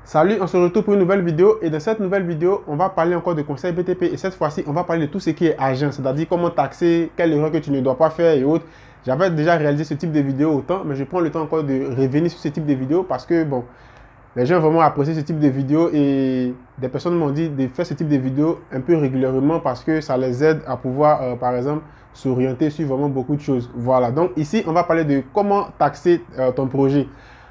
Salut, on se retrouve pour une nouvelle vidéo et dans cette nouvelle vidéo, on va parler encore de conseils BTP et cette fois-ci, on va parler de tout ce qui est agent, c'est-à-dire comment taxer, quelle erreur que tu ne dois pas faire et autres. J'avais déjà réalisé ce type de vidéo autant, mais je prends le temps encore de revenir sur ce type de vidéo parce que, bon, les gens vraiment apprécient ce type de vidéo et des personnes m'ont dit de faire ce type de vidéo un peu régulièrement parce que ça les aide à pouvoir, par exemple, s'orienter sur vraiment beaucoup de choses. Voilà, donc ici, on va parler de comment taxer ton projet.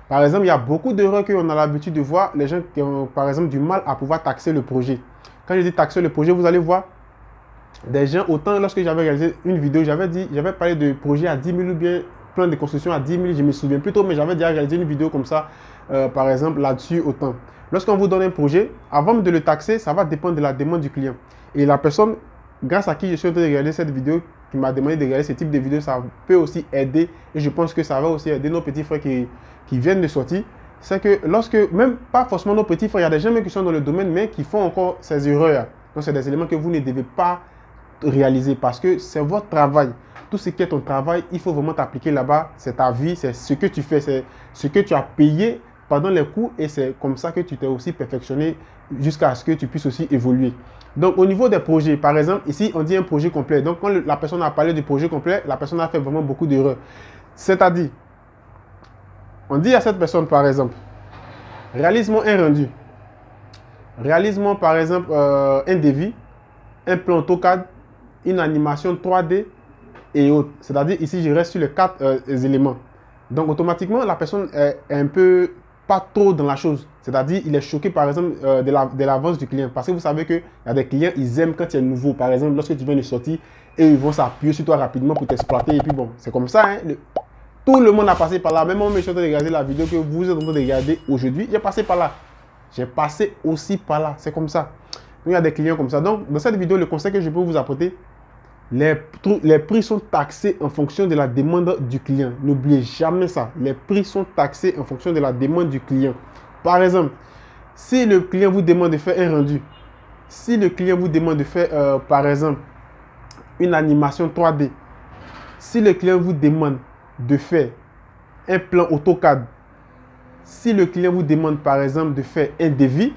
Par exemple, il y a beaucoup d'erreurs qu'on a l'habitude de voir, les gens qui ont, par exemple, du mal à pouvoir taxer le projet. Quand je dis taxer le projet, vous allez voir des gens, autant lorsque j'avais réalisé une vidéo, j'avais parlé de projet à 10 000 ou bien plan de construction à 10 000, je me souviens plus trop, mais j'avais déjà réalisé une vidéo comme ça, par exemple, là-dessus autant. Lorsqu'on vous donne un projet, avant de le taxer, ça va dépendre de la demande du client. Et la personne, grâce à qui je suis en train de regarder cette vidéo, qui m'a demandé de regarder ce type de vidéo, ça peut aussi aider. Et je pense que ça va aussi aider nos petits frères qui viennent de sortir. C'est que lorsque, même pas forcément nos petits frères, il y a des gens même qui sont dans le domaine, mais qui font encore ces erreurs. Donc, c'est des éléments que vous ne devez pas réaliser parce que c'est votre travail. Tout ce qui est ton travail, il faut vraiment t'appliquer là-bas. C'est ta vie, c'est ce que tu fais, c'est ce que tu as payé pendant les cours et c'est comme ça que tu t'es aussi perfectionné jusqu'à ce que tu puisses aussi évoluer. Donc, au niveau des projets, par exemple, ici, on dit un projet complet. Donc, quand la personne a parlé du projet complet, la personne a fait vraiment beaucoup d'erreurs. C'est-à-dire, on dit à cette personne, par exemple, réalise-moi un rendu. Réalise-moi, par exemple, un devis, un plan AutoCAD, une animation 3D et autres. C'est-à-dire, ici, je reste sur les 4 éléments. Donc, automatiquement, la personne est un peu pas trop dans la chose. C'est-à-dire, il est choqué, par exemple, de l'avance du client. Parce que vous savez qu'il y a des clients, ils aiment quand il est nouveau. Par exemple, lorsque tu viens de sortir, et ils vont s'appuyer sur toi rapidement pour t'exploiter. Et puis, bon, c'est comme ça. Hein, tout le monde a passé par là. Même moi, je suis en train de regarder la vidéo que vous êtes en train de regarder aujourd'hui. J'ai passé par là. J'ai passé aussi par là. C'est comme ça. Donc, il y a des clients comme ça. Donc, dans cette vidéo, le conseil que je peux vous apporter, les prix sont taxés en fonction de la demande du client. N'oubliez jamais ça. Les prix sont taxés en fonction de la demande du client. Par exemple, si le client vous demande de faire un rendu, si le client vous demande de faire, par exemple, une animation 3D, si le client vous demande de faire un plan AutoCAD, si le client vous demande, par exemple, de faire un devis,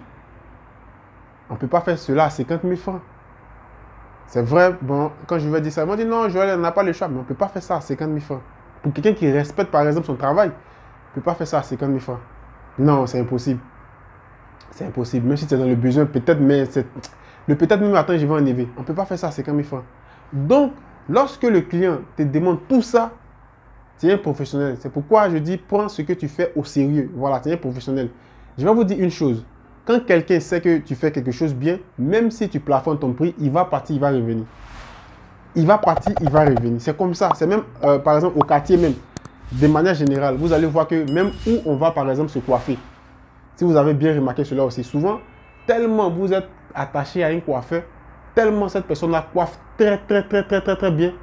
on ne peut pas faire cela à 50 000 francs. C'est vrai, bon, quand je vais dire ça, ils m'ont dit non, Joël, on n'a pas le choix, mais on ne peut pas faire ça à 50 000 francs. Pour quelqu'un qui respecte par exemple son travail, on ne peut pas faire ça à 50 000 francs. Non, c'est impossible. C'est impossible. Même si tu es dans le besoin, peut-être, mais le peut-être même, attends, je vais enlever. On ne peut pas faire ça à 50 000 francs. Donc, lorsque le client te demande tout ça, tu es un professionnel. C'est pourquoi je dis, prends ce que tu fais au sérieux. Voilà, tu es un professionnel. Je vais vous dire une chose. Quand quelqu'un sait que tu fais quelque chose bien, même si tu plafonnes ton prix, il va partir, il va revenir. Il va partir, il va revenir. C'est comme ça. C'est même, par exemple, au quartier même. De manière générale, vous allez voir que même où on va, par exemple, se coiffer. Si vous avez bien remarqué cela aussi, souvent, tellement vous êtes attaché à un coiffeur, tellement cette personne-là coiffe très bien.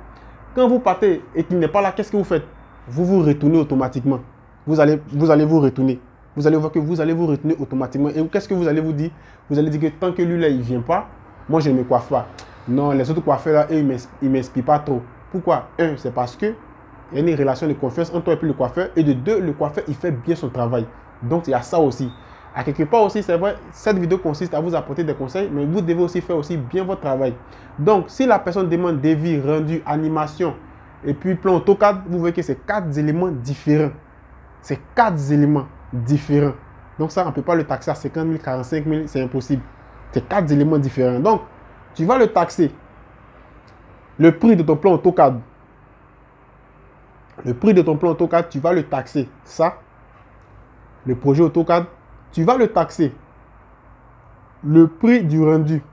Quand vous partez et qu'il n'est pas là, qu'est-ce que vous faites? Vous vous retournez automatiquement. Vous allez vous retourner. Vous allez voir que vous allez vous retourner automatiquement. Et qu'est-ce que vous allez vous dire? Vous allez dire que tant que lui là, il ne vient pas, moi je ne me coiffe pas. Non, les autres coiffeurs là, eux, ils ne m'inspirent pas trop. Pourquoi? Un, c'est parce que il y a une relation de confiance entre toi et puis le coiffeur. Et de deux, le coiffeur, il fait bien son travail. Donc, il y a ça aussi. À quelque part aussi, c'est vrai, cette vidéo consiste à vous apporter des conseils, mais vous devez aussi faire aussi bien votre travail. Donc, si la personne demande devis, rendu, animation, et puis plan AutoCAD, vous voyez que c'est 4 éléments différents. C'est 4 éléments différents. Donc ça, on ne peut pas le taxer à 50 000, 45 000, c'est impossible. C'est 4 éléments différents. Donc, tu vas le taxer. Le prix de ton plan AutoCAD. Le prix de ton plan AutoCAD, tu vas le taxer. Ça, le projet AutoCAD, tu vas le taxer. Le prix du rendu,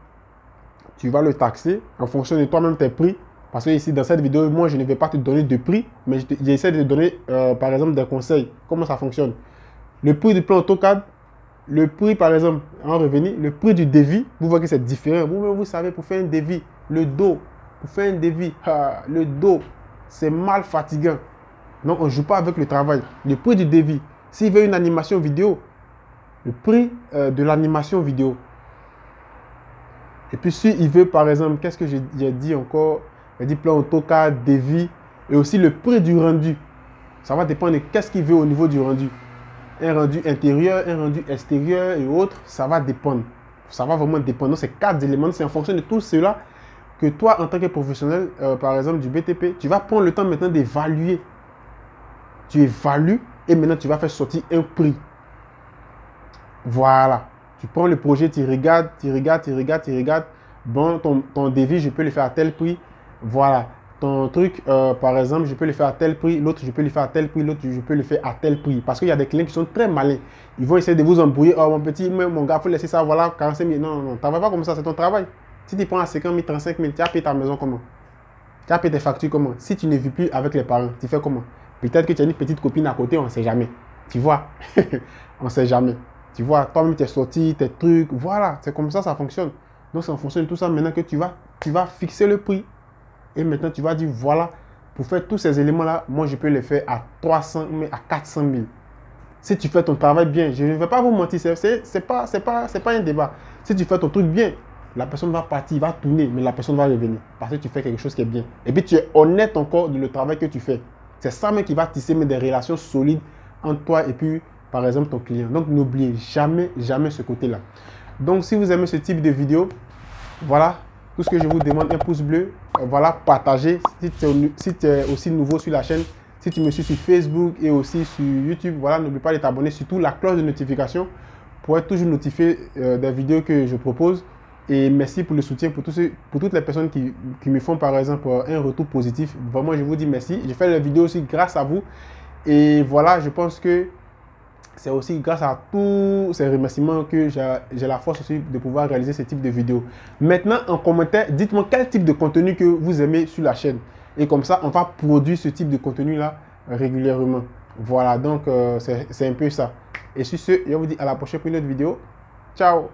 tu vas le taxer en fonction de toi-même tes prix. Parce que ici, dans cette vidéo, moi, je ne vais pas te donner de prix, mais j'essaie de te donner, par exemple, des conseils. Comment ça fonctionne? Le prix du plan AutoCAD, le prix, par exemple, en revenu, le prix du devis, vous voyez que c'est différent. Vous-même, vous savez, pour faire un devis, le dos, pour faire un devis, le dos, c'est mal fatigant. Donc, on ne joue pas avec le travail. Le prix du devis, s'il veut une animation vidéo, le prix de l'animation vidéo. Et puis, s'il veut, par exemple, qu'est-ce que j'ai dit encore? J'ai dit plan AutoCAD, devis, et aussi le prix du rendu. Ça va dépendre de qu'est-ce qu'il veut au niveau du rendu. un rendu intérieur, un rendu extérieur et autres, ça va dépendre. Ça va vraiment dépendre. Donc, c'est 4 éléments. C'est en fonction de tout cela que toi, en tant que professionnel, par exemple, du BTP, tu vas prendre le temps maintenant d'évaluer. Tu évalues et maintenant, tu vas faire sortir un prix. Voilà. Tu prends le projet, tu regardes. Bon, ton devis, je peux le faire à tel prix. Voilà. Ton truc, par exemple, je peux le faire à tel prix. L'autre, je peux le faire à tel prix. L'autre, je peux le faire à tel prix. Parce qu'il y a des clients qui sont très malins. Ils vont essayer de vous embrouiller. Oh, mon petit, mon gars, il faut laisser ça. Voilà, 45 000. Non, non, travaille pas comme ça. C'est ton travail. Si tu prends à 50 000, 35 000, tu as payé ta maison comment? Tu as payé tes factures comment? Si tu ne vis plus avec les parents, tu fais comment? Peut-être que tu as une petite copine à côté, on ne sait jamais. Tu vois? On ne sait jamais. Tu vois, toi-même, tu es sorti, tes trucs. Voilà, c'est comme ça fonctionne. Donc, c'est en fonction de tout ça maintenant que tu vas fixer le prix. Et maintenant, tu vas dire, voilà, pour faire tous ces éléments-là, moi, je peux les faire à 300 000, à 400 000. Si tu fais ton travail bien, je ne vais pas vous mentir, c'est pas un débat. Si tu fais ton truc bien, la personne va partir, va tourner, mais la personne va revenir. Parce que tu fais quelque chose qui est bien. Et puis, tu es honnête encore de le travail que tu fais. C'est ça même qui va tisser des relations solides entre toi et puis, par exemple, ton client. Donc, n'oubliez jamais, jamais ce côté-là. Donc, si vous aimez ce type de vidéo, voilà, tout ce que je vous demande, un pouce bleu, voilà, partagez. Si tu es aussi nouveau sur la chaîne, si tu me suis sur Facebook et aussi sur YouTube, voilà, n'oublie pas de t'abonner, surtout la cloche de notification pour être toujours notifié des vidéos que je propose. Et merci pour le soutien, pour toutes les personnes qui me font par exemple un retour positif. Vraiment, je vous dis merci. Je fais la vidéo aussi grâce à vous. Et voilà, je pense que c'est aussi grâce à tous ces remerciements que j'ai la force aussi de pouvoir réaliser ce type de vidéo. Maintenant, en commentaire, dites-moi quel type de contenu que vous aimez sur la chaîne. Et comme ça, on va produire ce type de contenu-là régulièrement. Voilà, donc c'est un peu ça. Et sur ce, je vous dis à la prochaine pour une autre vidéo. Ciao!